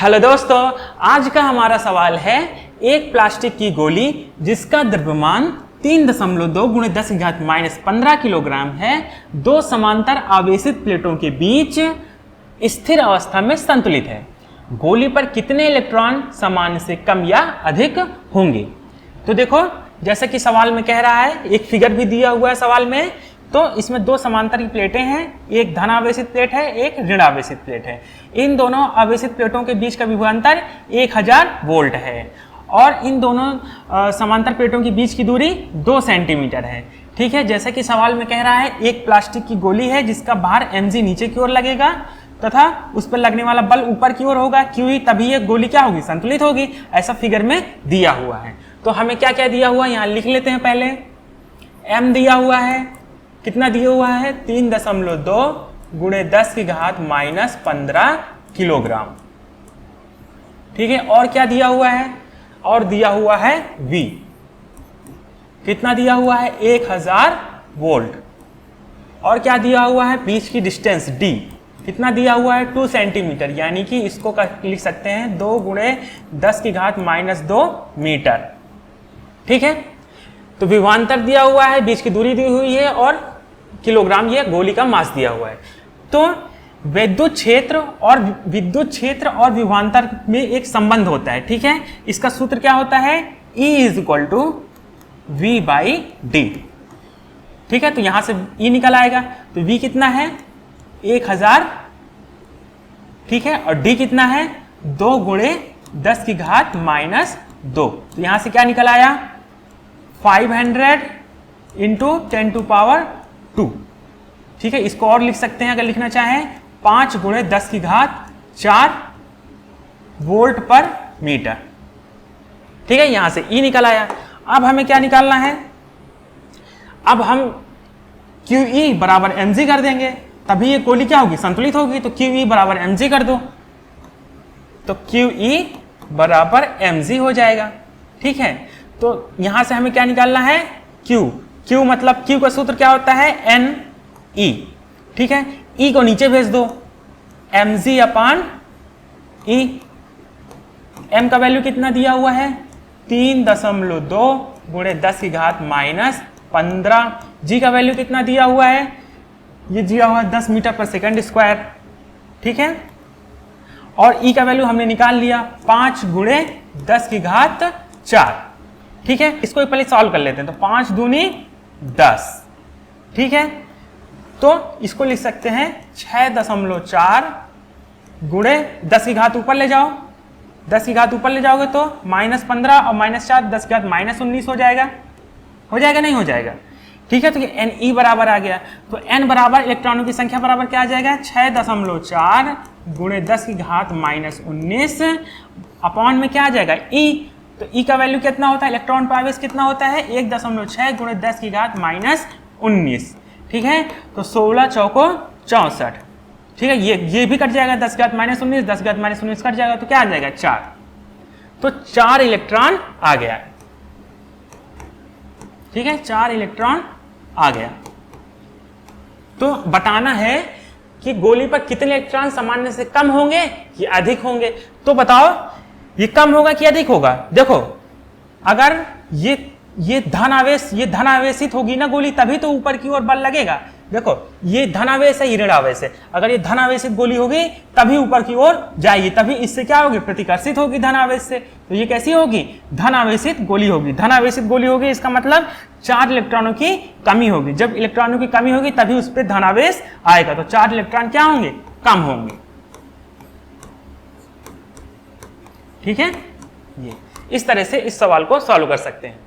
Hello दोस्तों, आज का हमारा सवाल है एक प्लास्टिक की गोली जिसका द्रव्यमान 3.2 × 10⁻⁻15 किलोग्राम है, दो समांतर आवेशित प्लेटों के बीच स्थिर अवस्था में संतुलित है। गोली पर कितने इलेक्ट्रॉन सामान्य से कम या अधिक होंगे? तो देखो, जैसा कि सवाल में कह रहा है, एक फिगर भी दिया हुआ है सवाल में। तो इसमें दो समांतर की प्लेटें हैं, एक धन आवेशित प्लेट है, एक ऋण आवेशित प्लेट है। इन दोनों आवेशित प्लेटों के बीच का विभवांतर 1000 वोल्ट है और इन दोनों समांतर प्लेटों के बीच की दूरी 2 सेंटीमीटर है। ठीक है, जैसा कि सवाल में कह रहा है, एक प्लास्टिक की गोली है जिसका भार mg नीचे की ओर लगेगा तथा उस पर लगने वाला बल ऊपर की ओर होगा, क्योंकि तभी ये गोली क्या होगी, संतुलित होगी। ऐसा फिगर में दिया हुआ है। तो हमें क्या क्या दिया हुआ है यहाँ लिख लेते हैं। पहले m दिया हुआ है, कितना दिया हुआ है, 3.2 × 10⁻⁻15 किलोग्राम। ठीक है, और क्या दिया हुआ है, और दिया हुआ है V, कितना दिया हुआ है, 1000 वोल्ट। और क्या दिया हुआ है, बीच की डिस्टेंस D, कितना दिया हुआ है, 2 सेंटीमीटर, यानी कि इसको लिख सकते हैं 2 × 10⁻⁻2 मीटर। ठीक है, तो विभवांतर दिया हुआ है, बीच की दूरी दी हुई है और किलोग्राम ये गोली का मास दिया हुआ है। तो विद्युत क्षेत्र और विभवांतर में एक संबंध होता है। ठीक है, इसका सूत्र क्या होता है, E = V/D। ठीक है, तो यहां से E निकल आएगा, तो V कितना है, 1000। ठीक है, और D कितना है, 2 × 10⁻⁻2। तो यहां से क्या निकल आया, 500 × 10⁻²। ठीक है, इसको और लिख सकते हैं अगर लिखना चाहें, 5 × 10⁻4 वोल्ट पर मीटर। ठीक है, यहां से E निकल आया। अब हमें क्या निकालना है, अब हम QE = mg कर देंगे, तभी ये गोली क्या होगी, संतुलित होगी। तो QE = mg कर दो, तो QE = mg हो जाएगा। ठीक है, तो यहां से हमें क्या निकालना है, Q मतलब Q का सूत्र क्या होता है, Ne। ठीक है, E को नीचे भेज दो, mg/E। M का वैल्यू कितना दिया हुआ है, 3.2 × 10⁻⁻15। G का वैल्यू कितना दिया हुआ है, ये दिया हुआ है 10 मीटर पर सेकंड स्क्वायर। ठीक है, और E का वैल्यू हमने निकाल लिया, 5 × 10⁻4। ठीक है, इसको पहले सॉल्व कर लेते हैं। तो 5 दूनी 10। ठीक है, तो इसको लिख सकते हैं 6.4 × 10 की घात ऊपर ले जाओ, 10 की घात ऊपर ले जाओगे तो -15 और -4 10 की घात -19 हो जाएगा। हो जाएगा, नहीं हो जाएगा? ठीक है, तो ये Ne बराबर आ गया। तो N बराबर इलेक्ट्रॉनों की संख्या बराबर क्या आ जाएगा, 6.4 × 10⁻⁻19 अपॉन में क्या आ जाएगा, E। तो E का वैल्यू कितना होता है, इलेक्ट्रॉन पर आवेश कितना होता है, 1.6 × 10⁻⁻19। ठीक है, तो 16 चौको 64। ठीक है, ये भी कट जाएगा, 10⁻⁻19 10⁻⁻19 कट जाएगा, तो क्या आ जाएगा, 4। तो 4 इलेक्ट्रॉन आ गया। ठीक है, 4 इलेक्ट्रॉन आ गया। तो बताना है कि गोली पर कितने इलेक्ट्रॉन सामान्य से कम होंगे कि अधिक होंगे। तो बताओ, ये कम होगा कि अधिक होगा। देखो, अगर ये धन आवेशित होगी ना गोली, तभी तो ऊपर की ओर बल लगेगा। देखो, ये धन आवेश है, ये ऋण आवेश है। अगर ये धन आवेशित गोली होगी तभी ऊपर की ओर जाएगी, तभी इससे क्या होगी, प्रतिकर्षित होगी धन आवेश से। तो ये कैसी होगी, धन आवेशित गोली होगी। धन आवेशित गोली होगी, इसका मतलब 4 इलेक्ट्रॉनों की कमी होगी। जब इलेक्ट्रॉनों की कमी होगी तभी उस पर धन आवेश आएगा, तो 4 इलेक्ट्रॉन क्या होंगे, कम होंगे। ठीक है, ये इस तरह से इस सवाल को सॉल्व कर सकते हैं।